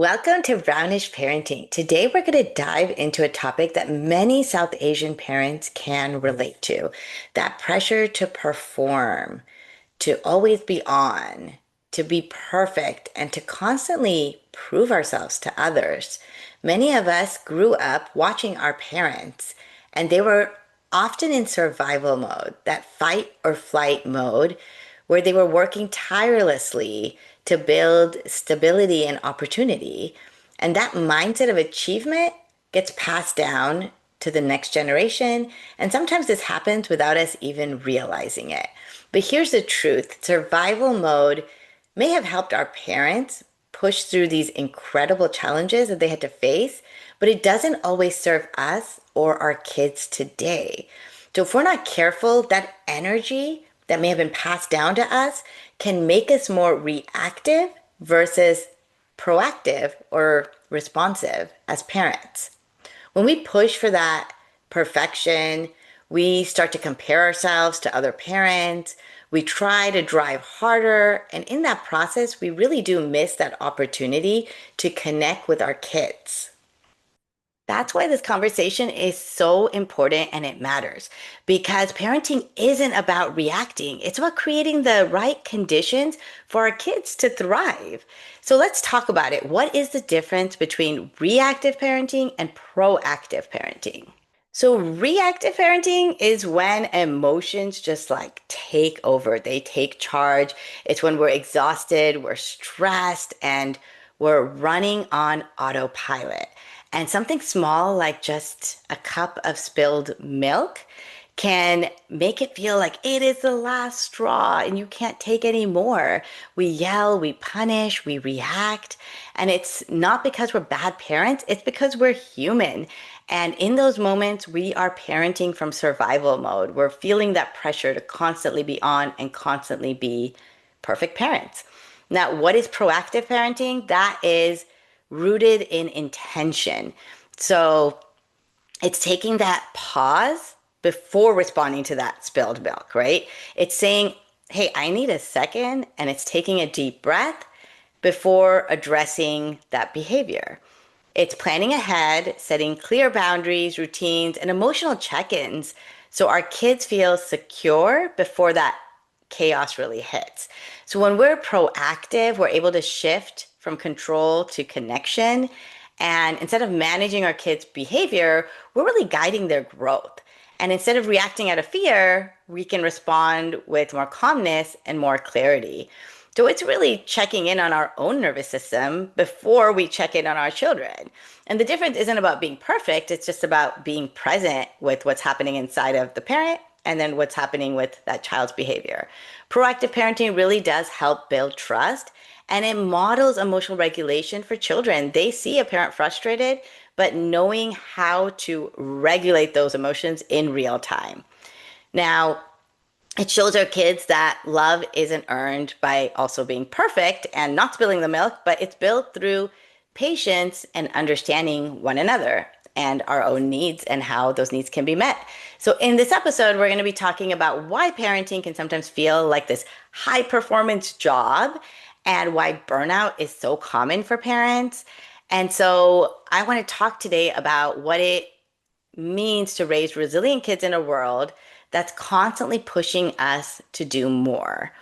Welcome to Brownish Parenting. Today, we're going to dive into a topic that many South Asian parents can relate to, that pressure to perform, to always be on, to be perfect, and to constantly prove ourselves to others. Many of us grew up watching our parents, and they were often in survival mode, that fight or flight mode, where they were working tirelessly to build stability and opportunity. And that mindset of achievement gets passed down to the next generation. And sometimes this happens without us even realizing it. But here's the truth: survival mode may have helped our parents push through these incredible challenges that they had to face, but it doesn't always serve us or our kids today. So if we're not careful, that energy that may have been passed down to us can make us more reactive versus proactive or responsive as parents. When we push for that perfection, we start to compare ourselves to other parents. We try to drive harder. And in that process, we really do miss that opportunity to connect with our kids. That's why this conversation is so important and it matters because parenting isn't about reacting. It's about creating the right conditions for our kids to thrive. So let's talk about it. What is the difference between reactive parenting and proactive parenting? So reactive parenting is when emotions just like take over. They take charge. It's when we're exhausted, we're stressed, and we're running on autopilot. And something small like just a cup of spilled milk can make it feel like it is the last straw and you can't take any more. We yell, we punish, we react. And it's not because we're bad parents, it's because we're human. And in those moments, we are parenting from survival mode. We're feeling that pressure to constantly be on and constantly be perfect parents. Now, what is proactive parenting? That is rooted in intention. So it's taking that pause before responding to that spilled milk, right? It's saying, hey, I need a second, and it's taking a deep breath before addressing that behavior. It's planning ahead, setting clear boundaries, routines, and emotional check ins so our kids feel secure before that chaos really hits. So when we're proactive, we're able to shift from control to connection. And instead of managing our kids' behavior, we're really guiding their growth. And instead of reacting out of fear, we can respond with more calmness and more clarity. So it's really checking in on our own nervous system before we check in on our children. And the difference isn't about being perfect, it's just about being present with what's happening inside of the parent and then what's happening with that child's behavior. Proactive parenting really does help build trust and it models emotional regulation for children. They see a parent frustrated, but knowing how to regulate those emotions in real time. Now, it shows our kids that love isn't earned by also being perfect and not spilling the milk, but it's built through patience and understanding one another and our own needs and how those needs can be met. So, in this episode, we're going to be talking about why parenting can sometimes feel like this high performance job and why burnout is so common for parents. And so, I want to talk today about what it means to raise resilient kids in a world that's constantly pushing us to do more.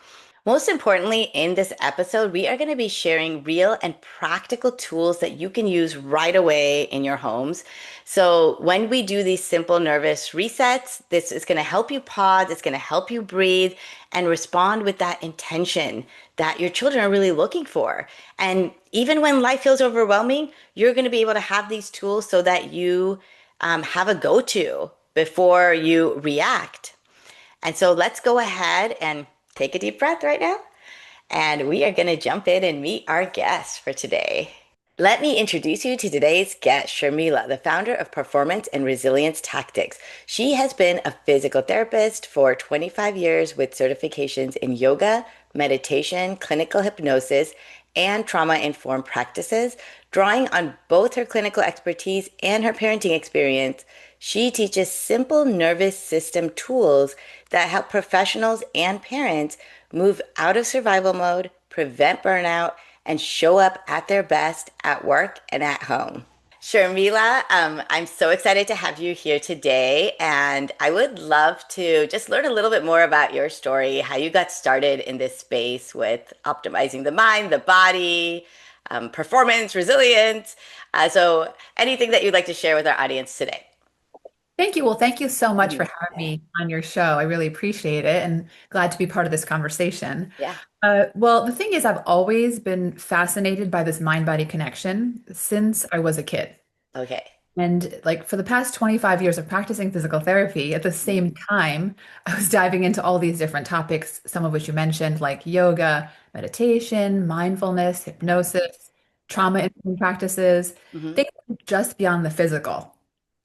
Most importantly, in this episode, we are going to be sharing real and practical tools that you can use right away in your homes. So, when we do these simple nervous resets, this is going to help you pause, it's going to help you breathe and respond with that intention that your children are really looking for. And even when life feels overwhelming, you're going to be able to have these tools so that you have a go to before you react. And so let's go ahead and take a deep breath right now. And we are going to jump in and meet our guest for today. Let me introduce you to today's guest, Sharmila, the founder of Performance and Resilience Tactics. She has been a physical therapist for 25 years with certifications in yoga, meditation, clinical hypnosis, and trauma-informed practices. Drawing on both her clinical expertise and her parenting experience, she teaches simple nervous system tools that help professionals and parents move out of survival mode, prevent burnout, and show up at their best at work and at home. Sharmila, I'm so excited to have you here today, and I would love to just learn a little bit more about your story, how you got started in this space with optimizing the mind, the body, performance, resilience. So, anything that you'd like to share with our audience today? Thank you. Well, thank you so much for Mhm. having me on your show. I really appreciate it and glad to be part of this conversation. Yeah. Well, the thing is, I've always been fascinated by this mind-body connection since I was a kid. Okay. And like for the past 25 years of practicing physical therapy, at the same time, I was diving into all these different topics, some of which you mentioned, like yoga, meditation, mindfulness, hypnosis, Wow. trauma-informed practices, Hmm. things just beyond the physical.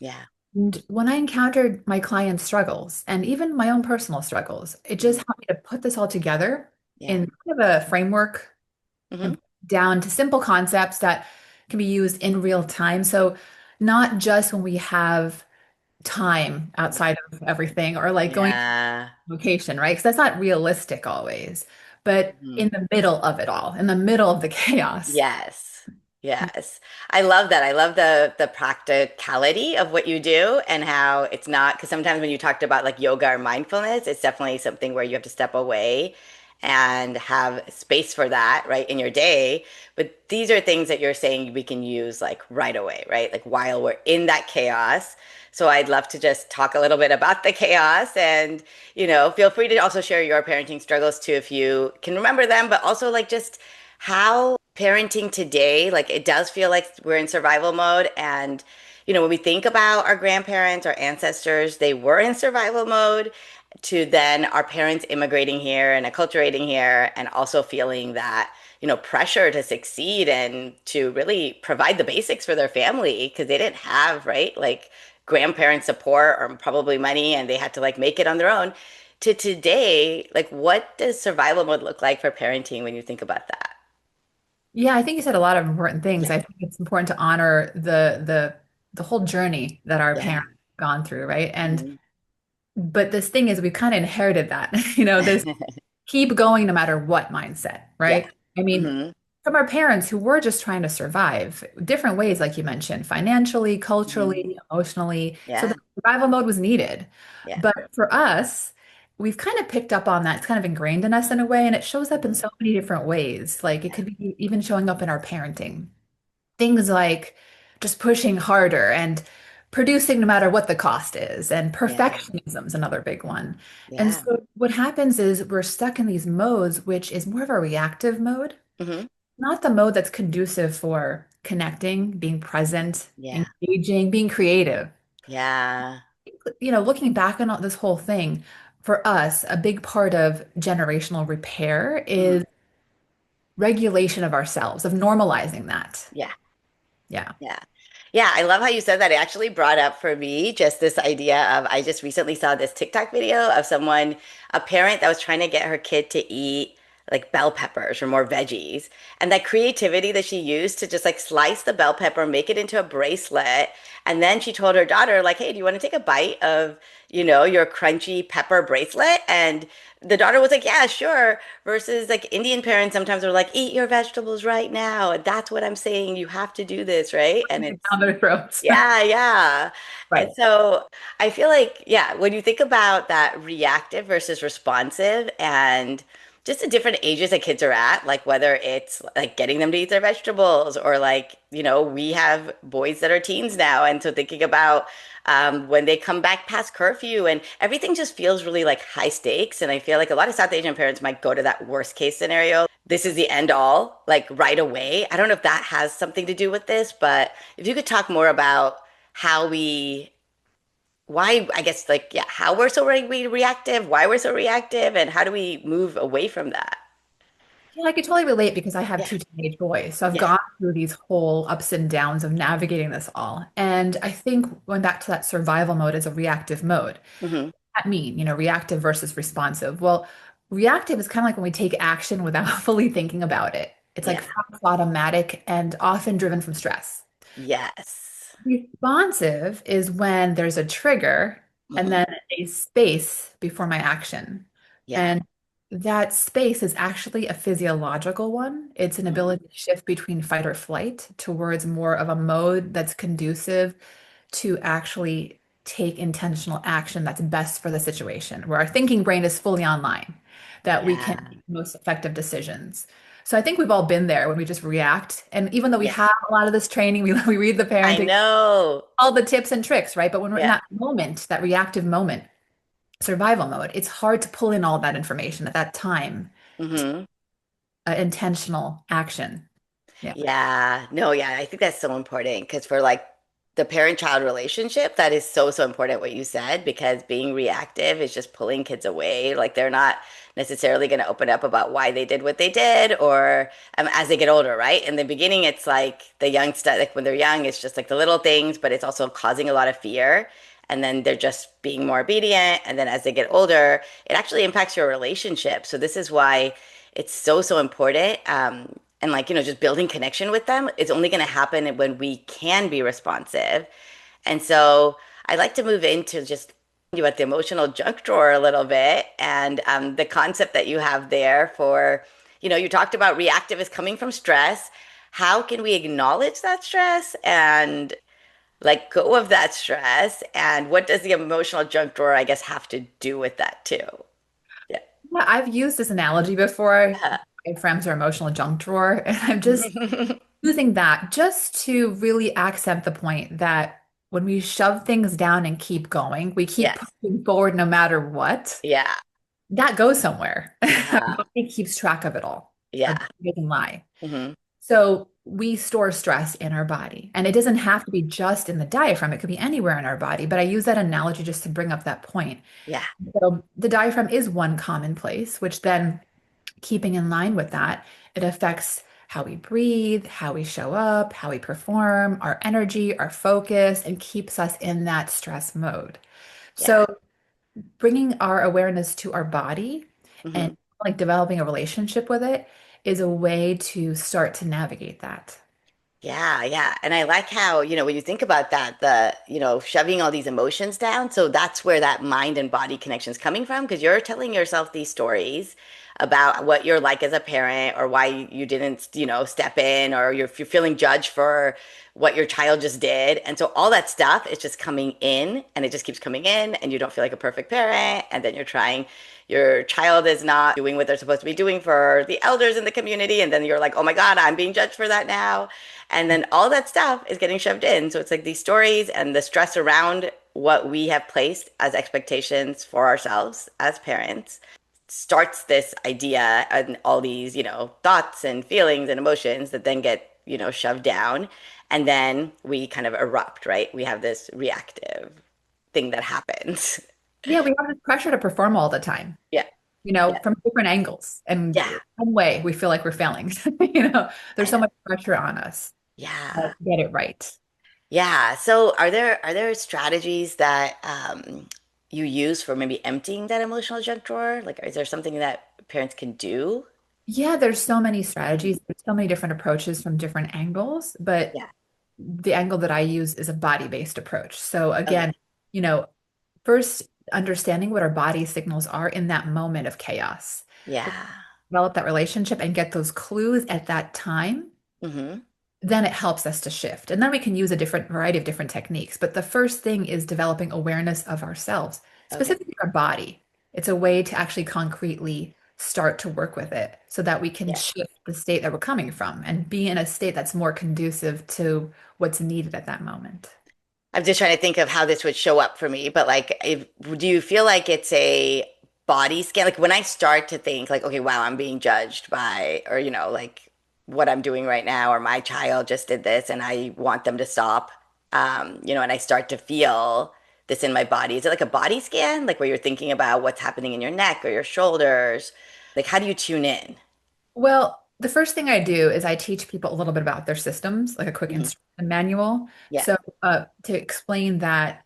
Yeah. And when I encountered my clients' struggles and even my own personal struggles, it just Hmm. helped me to put this all together Yeah. in kind of a framework Hmm. and down to simple concepts that can be used in real time. So not just when we have time outside of everything or like going to Yeah. location, right? Because that's not realistic always, but Mhm. in the middle of it all, in the middle of the chaos. Yes. Yes. I love that. I love the practicality of what you do and how it's not because sometimes when you talked about like yoga or mindfulness, it's definitely something where you have to step away and have space for that, right, in your day. But these are things that you're saying we can use like right away, right? Like while we're in that chaos. So I'd love to just talk a little bit about the chaos and, feel free to also share your parenting struggles too if you can remember them, but also like just how parenting today, like it does feel like we're in survival mode. And, when we think about our grandparents, our ancestors, they were in survival mode to then our parents immigrating here and acculturating here and also feeling that, pressure to succeed and to really provide the basics for their family because they didn't have, right? Like grandparent support or probably money and they had to like make it on their own. To today, like what does survival mode look like for parenting when you think about that? Yeah, I think you said a lot of important things. Yeah. I think it's important to honor the whole journey that our Yeah. parents have gone through, right? And Mhm. but this thing is we kind of inherited that, this keep going no matter what mindset, Yeah. right? I mean, Hmm. from our parents who were just trying to survive, different ways, like you mentioned, financially, Hmm. culturally, emotionally. So Yeah. the survival mode was needed. Yeah. But for us, we've kind of picked up on that. It's kind of ingrained in us in a way, and it shows up in Hmm. so many different ways. Like it Yeah. could be even showing up in our parenting. Things like just pushing harder and producing no matter what the cost is, and Yeah. perfectionism is another big one. And Yeah. so what happens is we're stuck in these modes, which is more of a reactive mode, Hmm. not the mode that's conducive for connecting, being present, Yeah. engaging, being creative. Yeah. Looking back on this whole thing, for us, a big part of generational repair Hmm. is regulation of ourselves, of normalizing that. Yeah. Yeah. Yeah. Yeah, I love how you said that. It actually brought up for me just this idea of I just recently saw this TikTok video of someone, a parent that was trying to get her kid to eat like bell peppers or more veggies. And that creativity that she used to just like slice the bell pepper, make it into a bracelet. And then she told her daughter, like, hey, do you want to take a bite of, your crunchy pepper bracelet? And the daughter was like, yeah, sure. Versus like Indian parents sometimes are like, eat your vegetables right now. And that's what I'm saying. You have to do this, right? And it's, Down their throats. yeah, yeah. And Right. so I feel like, yeah, when you think about that reactive versus responsive and just the different ages that kids are at, like whether it's like getting them to eat their vegetables or like, we have boys that are teens now. And so thinking about when they come back past curfew and everything just feels really like high stakes. And I feel like a lot of South Asian parents might go to that worst case scenario. This is the end all, like right away. I don't know if that has something to do with this, but if you could talk more about how why, I guess, like, yeah, how we're so reactive, why we're so reactive, and how do we move away from that? Yeah, I could totally relate because I have Yeah, two teenage boys. So I've yeah. gone through these whole ups and downs of navigating this all. And I think going back to that survival mode is a reactive mode. Hmm. That mean, reactive versus responsive. Well, reactive is kind of like when we take action without fully thinking about it. It's like Yeah. fast, automatic and often driven from stress. Yes. Responsive is when there's a trigger and Hmm. then a space before my action. Yeah. And That space is actually a physiological one. It's an Mhm. ability to shift between fight or flight towards more of a mode that's conducive to actually take intentional action that's best for the situation, where our thinking brain is fully online, that we can Yeah. make most effective decisions. So I think we've all been there when we just react. And even though we Yes. have a lot of this training, we read the I parenting, know. all the tips and tricks, right? But when we're in Yeah. that moment, that reactive moment, survival mode, it's hard to pull in all that information at that time, Hmm. intentional action. Yeah. Yeah, no, yeah, I think that's so important because for like the parent-child relationship, that is so, so important what you said because being reactive is just pulling kids away. Like they're not necessarily going to open up about why they did what they did or as they get older, right? In the beginning, it's like the young stuff, like when they're young, it's just like the little things, but it's also causing a lot of fear. And then they're just being more obedient. And then as they get older, it actually impacts your relationship. So this is why it's so, so important. And like, just building connection with them is only going to happen when we can be responsive. And so I'd like to move into just you at the emotional junk drawer a little bit and the concept that you have there for, you talked about reactive is coming from stress. How can we acknowledge that stress and let go of that stress? And what does the emotional junk drawer, I guess, have to do with that too? Yeah. Yeah, I've used this analogy before. My friends are emotional junk drawer, and I'm just using that just to really accent the point that when we shove things down and keep going, we keep Yes. pushing forward no matter what, Yeah. that goes somewhere. Our Uh-huh. body keeps track of it all. Our Yeah. body doesn't lie. Hmm. So we store stress in our body, and it doesn't have to be just in the diaphragm. It could be anywhere in our body. But I use that analogy just to bring up that point. Yeah. So the diaphragm is one common place, which then keeping in line with that, it affects how we breathe, how we show up, how we perform, our energy, our focus, and keeps us in that stress mode. Yeah. So bringing our awareness to our body and Hmm. like developing a relationship with it is a way to start to navigate that. Yeah, yeah. And I like how, when you think about that, shoving all these emotions down. So that's where that mind and body connection is coming from because you're telling yourself these stories about what you're like as a parent or why you didn't, step in or you're feeling judged for what your child just did. And so all that stuff is just coming in and it just keeps coming in and you don't feel like a perfect parent. And then your child is not doing what they're supposed to be doing for the elders in the community. And then you're like, oh my God, I'm being judged for that now. And then all that stuff is getting shoved in. So it's like these stories and the stress around what we have placed as expectations for ourselves as parents starts this idea and all these, thoughts and feelings and emotions that then get, shoved down. And then we kind of erupt, right? We have this reactive thing that happens. Yeah, we have this pressure to perform all the time, Yeah. Yeah. from different angles. And Yeah. one way we feel like we're failing. There's I so know. much pressure on us to Yeah. get it right. Yeah. So are there strategies that you use for maybe emptying that emotional junk drawer? Like, is there something that parents can do? Yeah, there's so many strategies, there's so many different approaches from different angles, but Yeah. the angle that I use is a body-based approach. So Okay. again, you know, first understanding what our body signals are in that moment of chaos. Yeah. Develop that relationship and get those clues at that time, Mm-hmm. then it helps us to shift. And then we can use a different variety of different techniques. But the first thing is developing awareness of ourselves, Okay. specifically our body. It's a way to actually concretely start to work with it so that we can Yeah. shift the state that we're coming from and be in a state that's more conducive to what's needed at that moment. I'm just trying to think of how this would show up for me, but like, do you feel like it's a body scan? Like when I start to think like, okay, wow, I'm being judged by, or like what I'm doing right now, or my child just did this and I want them to stop, and I start to feel this in my body. Is it like a body scan? Like where you're thinking about what's happening in your neck or your shoulders? Like how do you tune in? Well, the first thing I do is I teach people a little bit about their systems, like a quick Hmm. instruction manual. Yeah. So, to explain that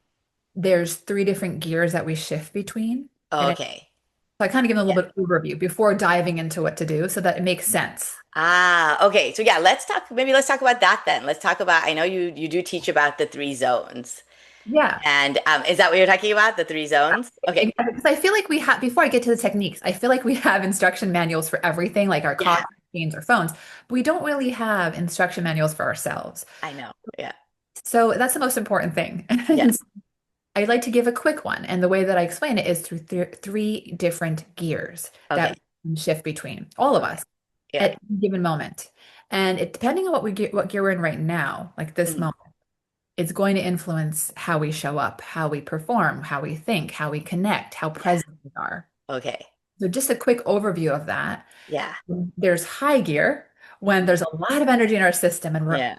there's three different gears that we shift between. Oh, And okay. so I kind of give them a Yeah. little bit of overview before diving into what to do so that it makes sense. Ah, okay. So yeah, let's talk about that then. Let's talk about I know you do teach about the three zones. Yeah. And is that what you're talking about? The three zones? Okay. Exactly. Because I feel like we have, before I get to the techniques, I feel like we have instruction manuals for everything, like our Yeah, coffee machines or phones, but we don't really have instruction manuals for ourselves. I know. Yeah. So that's the most important thing. Yeah. And I'd like to give a quick one. And the way that I explain it is through three different gears that Okay. we can shift between all of Okay. us Yeah. at any given moment. And it, depending on what gear we're in right now, like this Mhm. moment, it's going to influence how we show up, how we perform, how we think, how we connect, how Yeah. present we are. Okay. So just a quick overview of that. Yeah. There's high gear when Mhm. there's a lot of energy in our system and we're Yeah.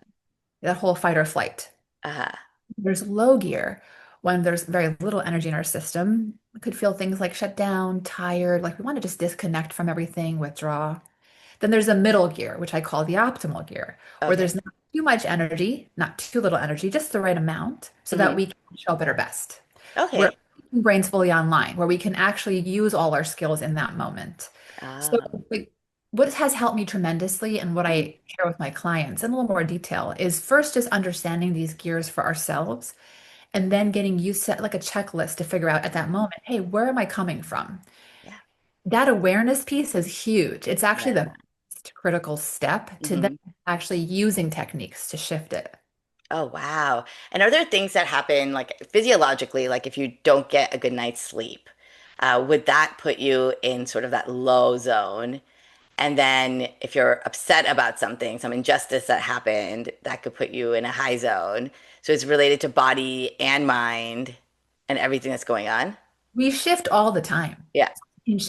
that whole fight or flight. Uh-huh. There's low gear when there's very little energy in our system. We could feel things like shut down, tired, like we want to just disconnect from everything, withdraw. Then there's a middle gear, which I call the optimal gear, where Okay. there's not too much energy, not too little energy, just the right amount so that Hmm. we can show up at our best. Where Okay. brain's fully online, where we can actually use all our skills in that moment. So, Um, like, what has helped me tremendously and what mhm. I share with my clients in a little more detail is first just understanding these gears for ourselves and then getting used to like a checklist to figure out at that moment, hey, where am I coming from? Yeah. That awareness piece is huge. It's actually Yeah. the most critical step to then Hmm. actually using techniques to shift it. Oh, wow. And are there things that happen like physiologically, like if you don't get a good night's sleep, would that put you in sort of that low zone? And then if you're upset about something, some injustice that happened, that could put you in a high zone. So it's related to body and mind and everything that's going on. We shift all the time. Yeah.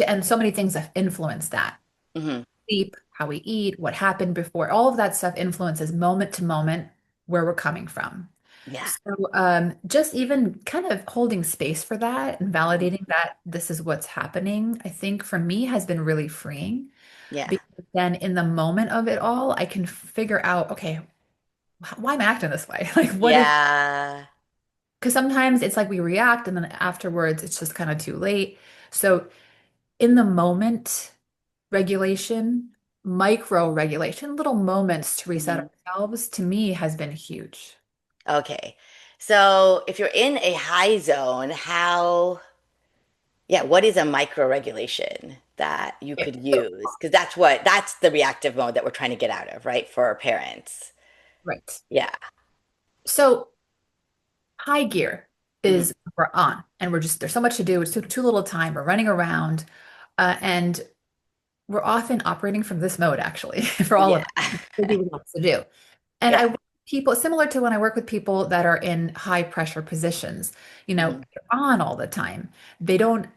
And so many things have influenced that. Hmm. Sleep, how we eat, what happened before, all of that stuff influences moment to moment where we're coming from. Yeah. So just even kind of holding space for that and Mhm. validating that this is what's happening, I think for me has been really freeing Yeah. because then in the moment of it all, I can figure out, okay, why am I acting this way? Like what is, Yeah. because sometimes it's like we react and then afterwards it's just kind of too late. So in the moment, regulation, micro regulation, little moments to reset Mhm. ourselves, to me has been huge. Okay. So if you're in a high zone, yeah, what is a micro regulation that you Okay, could so, use? Because that's the reactive mode that we're trying to get out of, right? For our parents. right. Yeah. So high gear Hmm. is we're on and we're just, there's so much to do. It's too little time. We're running around. And we're often operating from this mode, actually, for all of Yeah. us. Busy with lots to do. And I Yeah. work with people similar to when I work with people that are in high pressure positions, Hmm. they're on all the time. They don't,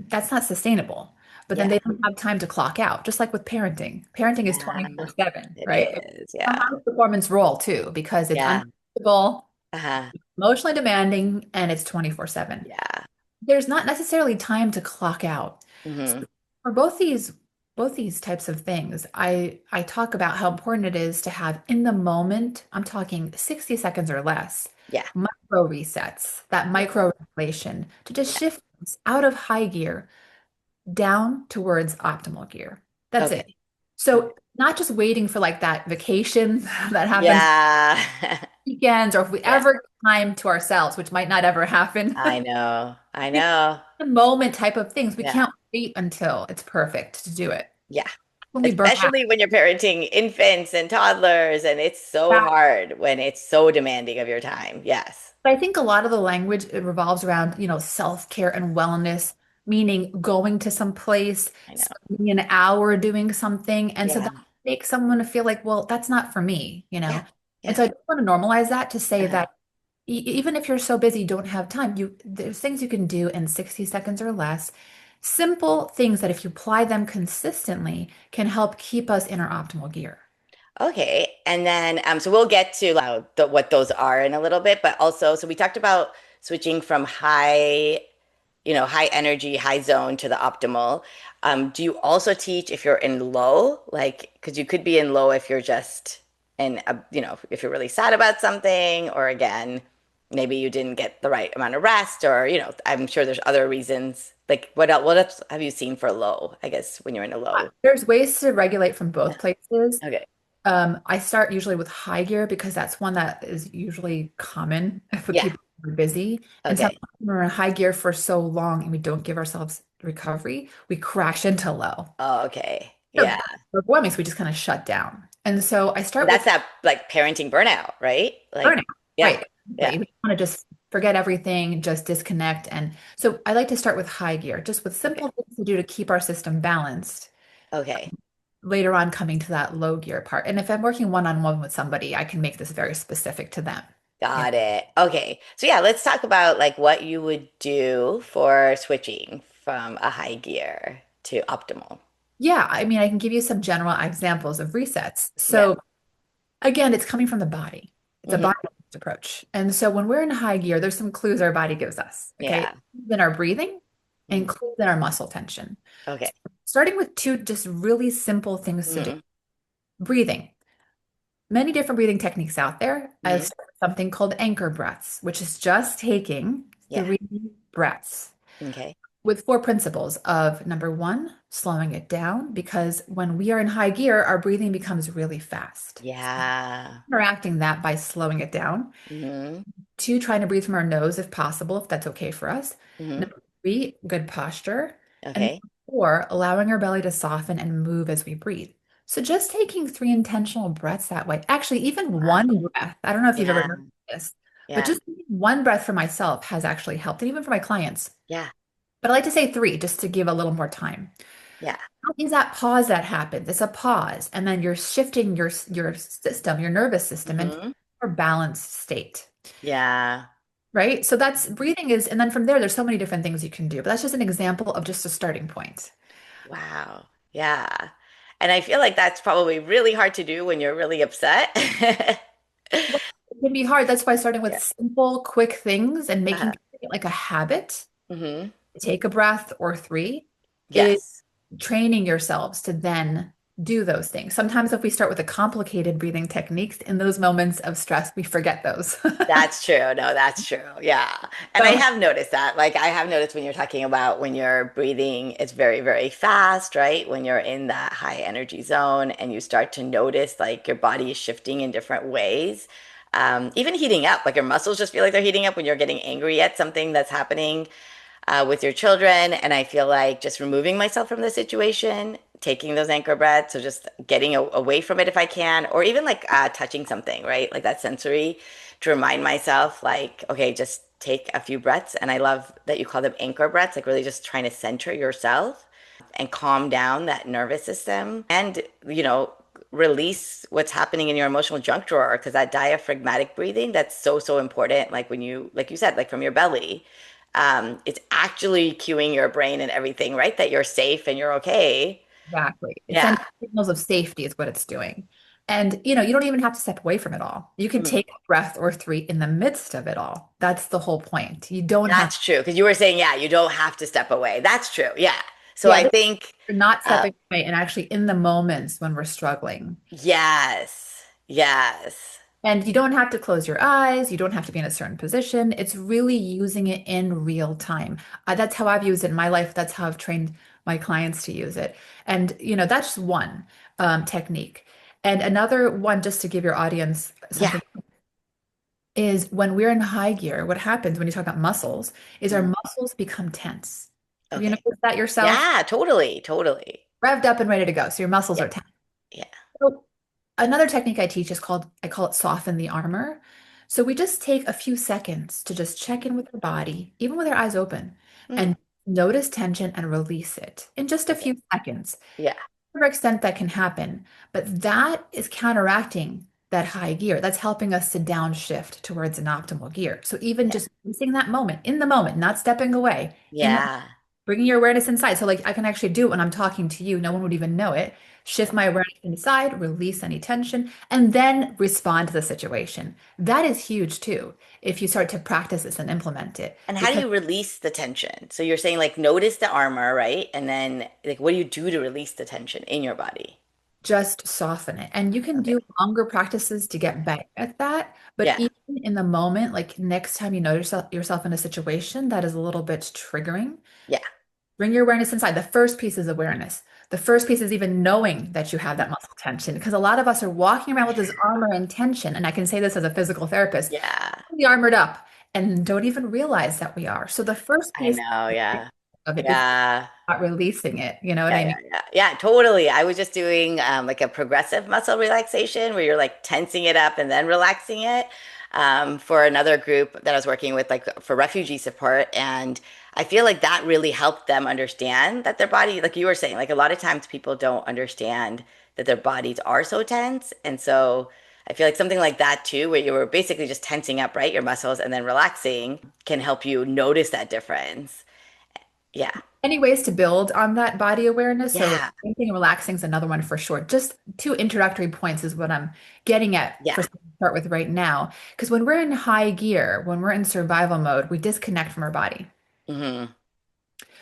that's not sustainable. But then Yeah. they don't have time to clock out, just like with parenting. Parenting is Yeah. 24/7, It right? is. A Yeah. high performance role too, because it's Yeah. unpredictable, Uh-huh. emotionally demanding, and it's 24/7. Yeah. There's not necessarily time to clock out. Hmm. So for both these types of things, I talk about how important it is to have in the moment, I'm talking 60 seconds or less, Yeah. micro resets, that Yeah. micro regulation to just Yeah. shift us out of high gear down towards optimal gear. That's it. Okay. So not just waiting for like that vacation that happens Yeah. weekends or if we Yeah. ever get time to ourselves, which might not ever happen. I know. I know. The moment type of things. We Yeah. can't wait until it's perfect to do it. Yeah. When we burn out. Especially when you're parenting infants and toddlers, and it's so Yeah. hard when it's so demanding of your time. Yes. But I think a lot of the language it revolves around, self-care and wellness, meaning going to some place, I know. spending an hour doing something. And so Yeah. that makes someone feel like, well, that's not for me. Yeah. And Yeah. so I just want to normalize that to say Uh-huh. that even if you're so busy, you don't have time, there's things you can do in 60 seconds or less. Simple things that if you apply them consistently can help keep us in our optimal gear. Okay. And then, so we'll get to what those are in a little bit, but also, so we talked about switching from high energy, high zone to the optimal. Do you also teach if you're in low? Like, because you could be in low if you're just if you're really sad about something, or again, maybe you didn't get the right amount of rest, or, I'm sure there's other reasons. Like, what else have you seen for low, I guess, when you're in a low? There's ways to regulate from both places. Okay. I start usually with high gear because that's one that is usually common for Yeah. people. we're busy. And sometimes Okay. when we're in high gear for so long and we don't give ourselves recovery, we crash into low. Oh, okay. So Yeah. overwhelming, so we just kind of shut down. And so I And start that's with that like parenting burnout, right? burnout. Like, yeah. Right. Yeah. Exactly. We want to just forget everything, just disconnect. And so I like to start with high gear, just with Okay. simple things to do to keep our system balanced. Okay. Later on, coming to that low gear part. And if I'm working one-on-one with somebody, I can make this very specific to them. You know? Got it. Okay. So yeah, let's talk about like what you would do for switching from a high gear to optimal. Yeah, I mean, I can give you some general examples of resets. Yeah. So again, it's coming from the body. It's a Hmm. body approach. And so when we're in high gear, there's some clues our body gives us. Okay. Yeah. Clues in our breathing and Hmm. clues in our muscle tension. Okay. Starting with two just really simple things to do. Hmm. Breathing. Many different breathing techniques out there. I Hmm. start with something called anchor breaths, which is just taking Yeah. 3 breaths Okay. with 4 principles of number one, slowing it down, because when we are in high gear, our breathing becomes really fast. Yeah. Interacting that by slowing it down. Hmm. Two, trying to breathe from our nose if possible, if that's okay for us. Hmm. Number three, good posture. And Okay. number four, allowing our belly to soften and move as we breathe. So just taking 3 intentional breaths that way. Actually, even Wow. one breath. I don't know if you've ever Yeah. noticed this, but Yeah. just taking one breath for myself has actually helped, and even for my clients. Yeah. But I like to say three just to give a little more time. Yeah. How is that pause that happens? It's a pause, and then you're shifting your system, your nervous system into Hmm. a more balanced state. Yeah. Right? So that's breathing is, and then from there, there's so many different things you can do. But that's just an example of just a starting point. Wow. Yeah. And I feel like that's probably really hard to do when you're really upset. Well, it can be hard. That's why starting with Yeah. simple, quick things and making Uh-huh. it like a habit, Hmm. take a breath or three, is Yes. training yourselves to then do those things. Sometimes if we start with a complicated breathing techniques, in those moments of stress, we forget those. That's true. No, that's true. Yeah. And I So have noticed that. Like, I have noticed when you're talking about when you're breathing, it's very, very fast, right? When you're in that high energy zone and you start to notice like your body is shifting in different ways, even heating up, like your muscles just feel like they're heating up when you're getting angry at something that's happening with your children. And I feel like just removing myself from the situation, taking those anchor breaths, or just getting away from it if I can, or even like touching something, right? Like that sensory to remind myself, like, okay, just take a few breaths. And I love that you call them anchor breaths, like really just trying to center yourself and calm down that nervous system and, release what's happening in your emotional junk drawer because that diaphragmatic breathing that's so so important like when you like you said like from your belly it's actually cueing your brain and everything, right? That you're safe and you're okay. exactly. It's Yeah. sending signals of safety is what it's doing. And you don't even have to step away from it all. You can Mhm. take a breath or three in the midst of it all. That's the whole point. You don't have, That's true. Because you were saying, yeah, you don't have to step away. That's true. Yeah. So yeah, I think, you're not uh, stepping away and actually in the moments when we're struggling. yes, yes. And you don't have to close your eyes. You don't have to be in a certain position. It's really using it in real time. That's how I've used it in my life. That's how I've trained my clients to use it. And, that's one technique. And another one, just to give your audience Yeah. something, is when we're in high gear, what happens when you talk about muscles is our Mhm. muscles become tense. Have you Okay. noticed that yourself? Yeah, totally, totally. Revved up and ready to go. So your muscles Yeah, are tense. yeah. So another technique I teach is I call it soften the armor. So we just take a few seconds to just check in with our body, even with our eyes open, Mm, and notice tension and release it in just a okay. few seconds. Yeah, To extent that can happen, but that is counteracting that high gear. That's helping us to downshift towards an optimal gear. So even yeah, just missing that moment, in the moment, not stepping away, in the yeah. bringing your awareness inside. So like I can actually do it when I'm talking to you. No one would even know it. Shift my awareness inside, release any tension, and then respond to the situation. That is huge too, if you start to practice this and implement it. And how do Because you release the tension? So you're saying like notice the armor, right? And then like what do you do to release the tension in your body? just soften it. And you can Okay. do longer practices to get better at that. But Yeah. even in the moment, like next time you notice yourself in a situation that is a little bit triggering, Yeah. bring your awareness inside. The first piece is awareness. The first piece is even knowing that you have Mhm. that muscle tension because a lot of us are walking around with this armor and tension. And I can say this as a physical therapist, Yeah. be armored up. and don't even realize that we are. So the first I place know. Yeah. of it is Yeah. not releasing it. You know what Yeah, I mean? yeah, yeah. Yeah, totally. I was just doing like a progressive muscle relaxation where you're like tensing it up and then relaxing it for another group that I was working with, like for refugee support. And I feel like that really helped them understand that their body, like you were saying, like a lot of times people don't understand that their bodies are so tense. And so I feel like something like that too, where you were basically just tensing up, right, your muscles and then relaxing can help you notice that difference. Yeah. Any ways to build on that body awareness? So Yeah. thinking and relaxing is another one for sure. Just two introductory points is what I'm getting at Yeah. for something to start with right now. Because when we're in high gear, when we're in survival mode, we disconnect from our body. Hmm.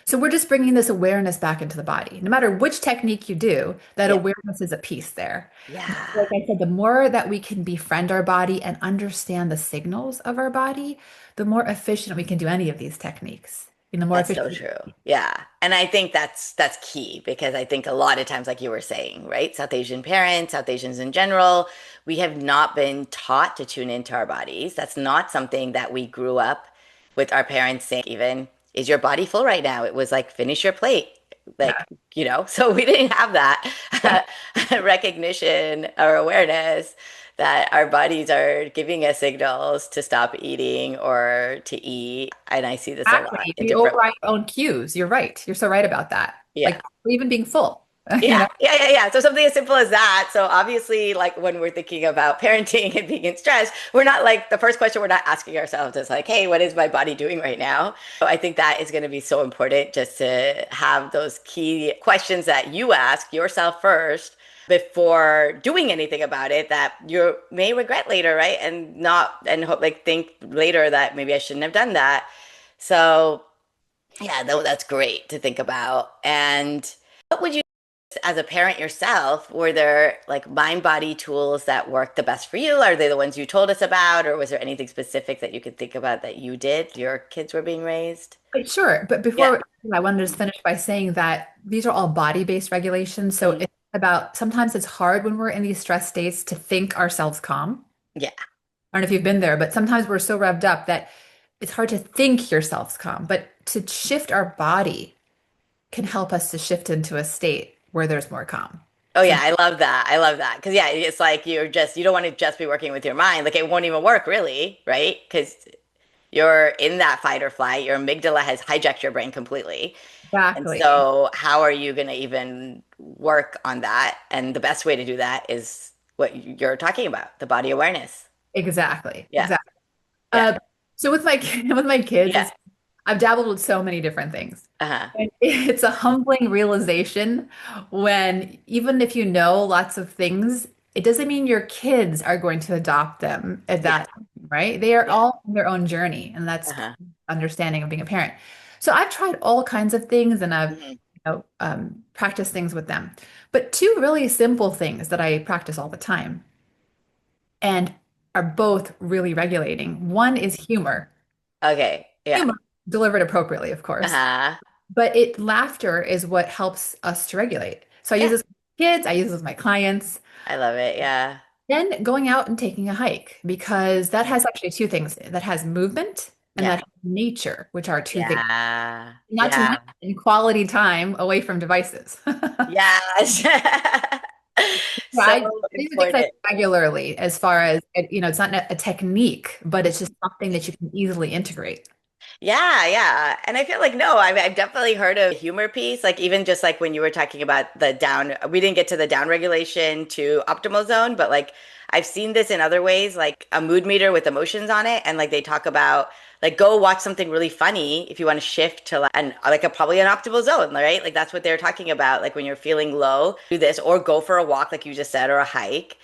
So we're just bringing this awareness back into the body. No matter which technique you do, that Yeah. awareness is a piece there. But like Yeah. I said, the more that we can befriend our body and understand the signals of our body, the more efficient we can do any of these techniques. And the more That's so efficient. true. Yeah. And I think that's key because I think a lot of times, like you were saying, right? South Asian parents, South Asians in general, we have not been taught to tune into our bodies. That's not something that we grew up with our parents saying, even, is your body full right now? It was like, finish your plate. Yeah. Like, so we didn't have Yeah. that recognition or awareness that our bodies are giving us signals to stop eating or to eat. And I see this a lot Exactly. in We different override our own cues. You're right. You're so right about that. yeah. Like even being full, you Yeah, know? yeah, yeah, yeah. So something as simple as that. So obviously, like when we're thinking about parenting and being in stress, we're not like the first question we're not asking ourselves is like, hey, what is my body doing right now? So I think that is going to be so important just to have those key questions that you ask yourself first before doing anything about it that you may regret later, right? And not and hope like think later that maybe I shouldn't have done that. So yeah, that's great to think about. And what would you as a parent yourself, were there like mind body tools that worked the best for you? Are they the ones you told us about, or was there anything specific that you could think about that you did? Your kids were being raised? Sure. But Yeah. before I wanted to just finish by saying that these are all body-based regulations. So Mhm. it's about sometimes it's hard when we're in these stress states to think ourselves calm. Yeah. I don't know if you've been there, but sometimes we're so revved up that it's hard to think yourselves calm. But to shift our body can help us to shift into a state where there's more calm. Oh So yeah, I love that. I love that. Because yeah, it's like you don't want to just be working with your mind. Like it won't even work really, right? Because you're in that fight or flight. Your amygdala has hijacked your brain completely. And exactly. so how are you going to even work on that? And the best way to do that is what you're talking about, the body awareness. Exactly. Yeah. Exactly. Yeah. So with my with my kids, Yeah. I've dabbled with so many different things. Uh-huh. And it's a humbling realization when even if you know lots of things, it doesn't mean your kids are going to adopt them at Yeah. that time, right? They are Yeah. all on their own journey, and that's Uh-huh. understanding of being a parent. So I've tried all kinds of things, and I've Hmm. practiced things with them. But two really simple things that I practice all the time and are both really regulating. One is humor. Okay. Yeah. Humor delivered appropriately, of course. Uh-huh. But laughter is what helps us to regulate. So I use Yeah. this with kids, I use this with my clients. I love it. Yeah. Then going out and taking a hike, because that has actually two things. That has movement and Yeah. that has nature, which are two things. Yeah. Not to Yeah. mention quality time away from devices. Yes. So These are things I do important. regularly as far as, it's not a technique, but it's just something that you can easily integrate. Yeah, yeah. And I feel like no, I've definitely heard of humor piece. Like even just like when you were talking about the down, we didn't get to the down regulation to optimal zone, but like I've seen this in other ways, like a mood meter with emotions on it. And like they talk about like go watch something really funny if you want to shift to like an like a probably an optimal zone, right? Like that's what they're talking about. Like when you're feeling low, do this or go for a walk, like you just said, or a hike.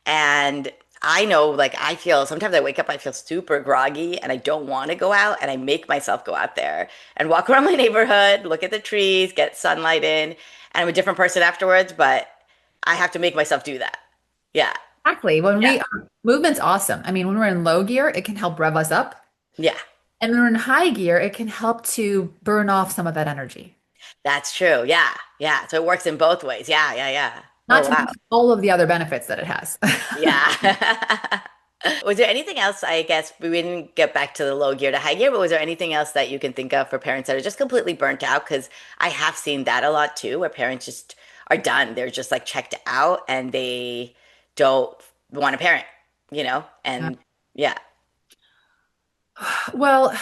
And I know, like, I feel sometimes I wake up, I feel super groggy and I don't want to go out. And I make myself go out there and walk around my neighborhood, look at the trees, get sunlight in. And I'm a different person afterwards, but I have to make myself do that. Yeah. Exactly. When Yeah. movement's awesome. I mean, when we're in low gear, it can help rev us up. Yeah. And when we're in high gear, it can help to burn off some of that energy. That's true. Yeah. Yeah. So it works in both ways. Yeah. Yeah. Yeah. Not Oh, to wow. mention all of the other benefits that it has. Yeah. Was there anything else? I guess we didn't get back to the low gear to high gear, but was there anything else that you can think of for parents that are just completely burnt out? Because I have seen that a lot too, where parents just are done. They're just like checked out and they don't want to parent, you know? Yeah. And yeah, Well,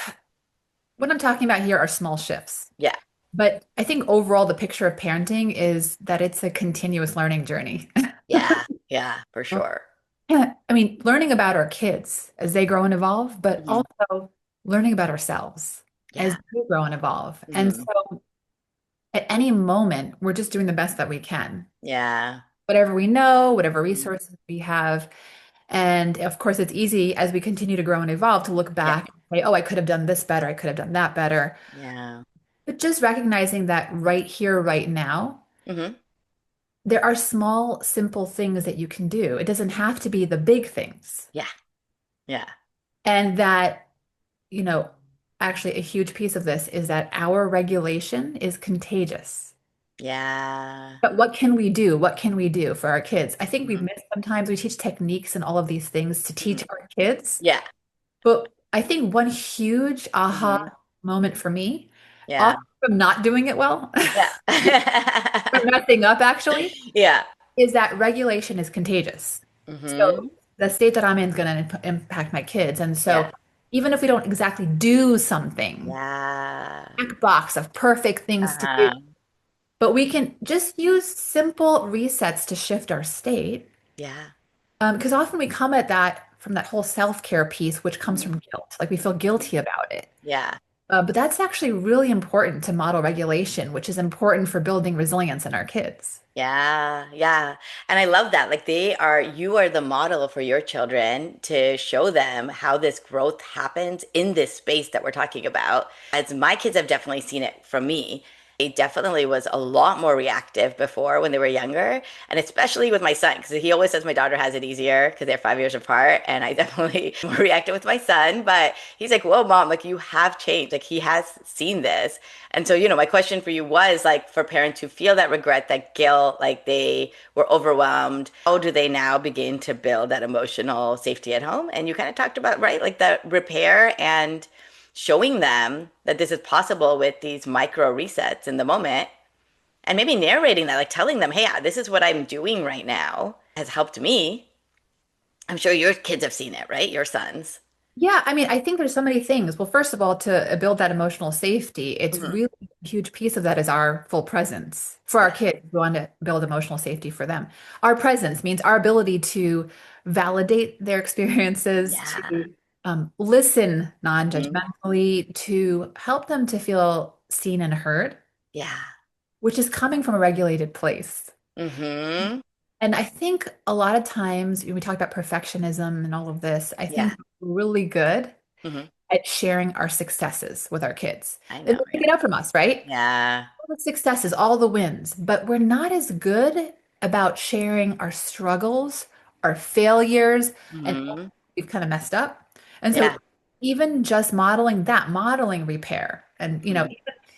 what I'm talking about here are small shifts. yeah, But I think overall, the picture of parenting is that it's a continuous learning journey. yeah, yeah, for sure. Yeah, I mean, learning about our kids as they grow and evolve, but Hmm. also learning about ourselves as Yeah. we grow and evolve. And Hmm. so at any moment, we're just doing the best that we can. Yeah. Whatever we know, whatever Mhm. resources we have. And of course, it's easy as we continue to grow and evolve to look Yeah. back and say, oh, I could have done this better. I could have done that better. Yeah. But just recognizing that right here, right now, Hmm. there are small, simple things that you can do. It doesn't have to be the big things. Yeah. Yeah. And that, you know, actually a huge piece of this is that our regulation is contagious. Yeah. But what can we do? What can we do for our kids? I think we Hmm. miss sometimes we teach techniques and all of these things to Hmm. teach our kids. Yeah. But I think one huge aha Hmm. moment for me, Yeah. also from not doing it well, Yeah. from messing up actually, Yeah. is that regulation is contagious. So Hmm. the state that I'm in is going to impact my kids. And Yeah. so even if we don't exactly do something, Yeah. checkbox of perfect things to do, Uh-huh. but we can just use simple resets to shift our state. Yeah. Because often we come at that from that whole self-care piece, which comes Mhm. from guilt. Like we feel guilty about it. Yeah. But that's actually really important to model regulation, which is important for building resilience in our kids. Yeah, yeah. And I love that. Like you are the model for your children to show them how this growth happens in this space that we're talking about. As my kids have definitely seen it from me. It definitely was a lot more reactive before when they were younger, and especially with my son, because he always says my daughter has it easier because they're 5 years apart, and I definitely more reactive with my son. But he's like, "Whoa, mom! Like you have changed. Like he has seen this." And so, my question for you was like for parents who feel that regret, that guilt, like they were overwhelmed, how do they now begin to build that emotional safety at home? And you kind of talked about, right, like that repair and showing them that this is possible with these micro resets in the moment and maybe narrating that, like telling them, hey, this is what I'm doing right now has helped me. I'm sure your kids have seen it, right? Your sons. Yeah, I mean, I think there's so many things. Well, first of all, to build that emotional safety, it's Hmm. really a huge piece of that is our full presence for our Yeah. kids. We want to build emotional safety for them. Our presence means our ability to validate their experiences, Yeah. to listen Hmm. non-judgmentally, to help them to feel seen and heard, Yeah. which is coming from a regulated place. Hmm. And I think a lot of times when we talk about perfectionism and all of this, I Yeah. think we're really good Hmm. at sharing our successes with our kids. I They know. pick Yeah. it up from us, right? Yeah. All the successes, all the wins, but we're not as good about sharing our struggles, our failures, and Hmm. we've kind of messed up. And so Yeah. even just modeling that, modeling repair, and Hmm. even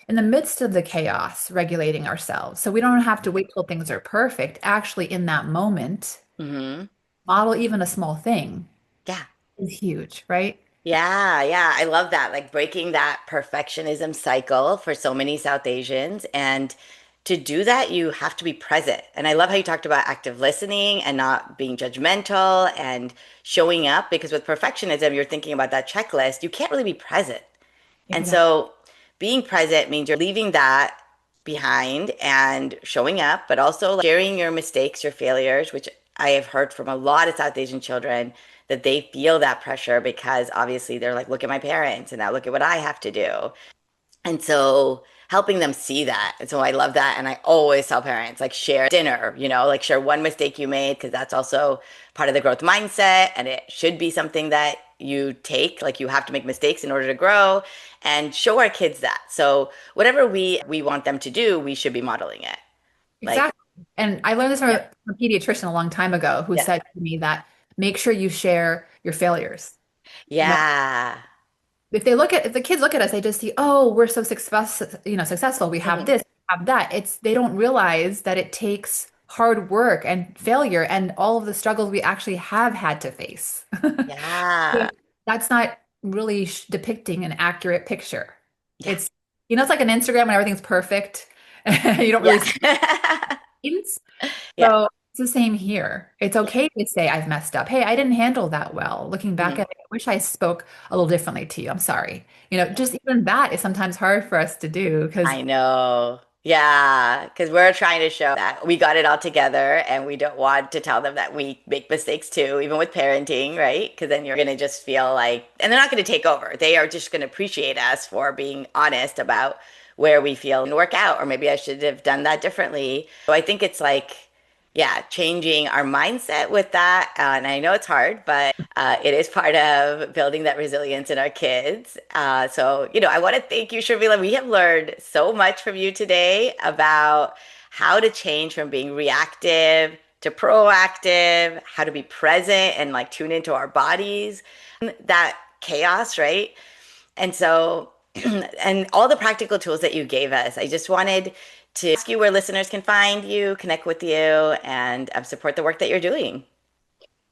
in the midst of the chaos, regulating ourselves. So we don't have to wait till things are perfect. Actually, in that moment, Hmm. model even a small thing Yeah. is huge, right? Yeah, yeah, I love that. Like breaking that perfectionism cycle for so many South Asians. And to do that, you have to be present. And I love how you talked about active listening and not being judgmental and showing up, because with perfectionism, you're thinking about that checklist. You can't really be present. And Exactly. so being present means you're leaving that behind and showing up, but also like sharing your mistakes, your failures, which I have heard from a lot of South Asian children that they feel that pressure because obviously they're like, look at my parents and now look at what I have to do. And so helping them see that. And so I love that. And I always tell parents, like, share dinner, like share one mistake you made, because that's also part of the growth mindset. And it should be something that you take, like, you have to make mistakes in order to grow and show our kids that. So whatever we want them to do, we should be modeling it. Like, Exactly. And I learned this from yeah, a pediatrician a long time ago who yeah, said to me that make sure you share your failures. That yeah. if the kids look at us, they just see, oh, we're so successful, we have Mhm. this, we have that. They don't realize that it takes hard work and failure and all of the struggles we actually have had to face. Yeah. That's not really depicting an accurate picture. Yeah. It's, it's like an Instagram when everything's perfect. You don't really see Yeah. things. Yeah. So it's the same here. It's Yeah. okay to say I've messed up. Hey, I didn't handle that well. Looking back Mhm. at it, I wish I spoke a little differently to you. I'm sorry. Just even that is sometimes hard for us to do because I know. Yeah, because we're trying to show that we got it all together and we don't want to tell them that we make mistakes too, even with parenting, right? Because then you're going to just feel like, and they're not going to take over. They are just going to appreciate us for being honest about where we feel and work out, or maybe I should have done that differently. So I think it's like, yeah, changing our mindset with that. And I know it's hard, but it is part of building that resilience in our kids. I want to thank you, Sharmila. We have learned so much from you today about how to change from being reactive to proactive, how to be present and like tune into our bodies, that chaos, right? And so, and all the practical tools that you gave us, I just wanted to ask you where listeners can find you, connect with you, and support the work that you're doing.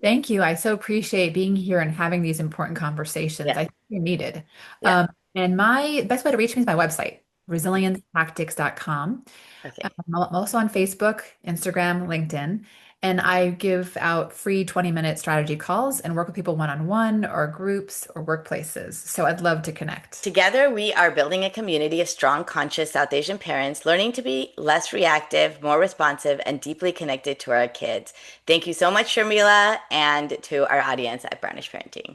thank you. I so appreciate being here and having these important conversations. Yeah. I think they're needed. Yeah. And my best way to reach me is my website, resilienceptactics.com. Okay. I'm also on Facebook, Instagram, LinkedIn, and I give out free 20-minute strategy calls and work with people one-on-one or groups or workplaces. So I'd love to connect. Together, we are building a community of strong, conscious South Asian parents, learning to be less reactive, more responsive, and deeply connected to our kids. Thank you so much, Sharmila, and to our audience at Brownish Parenting.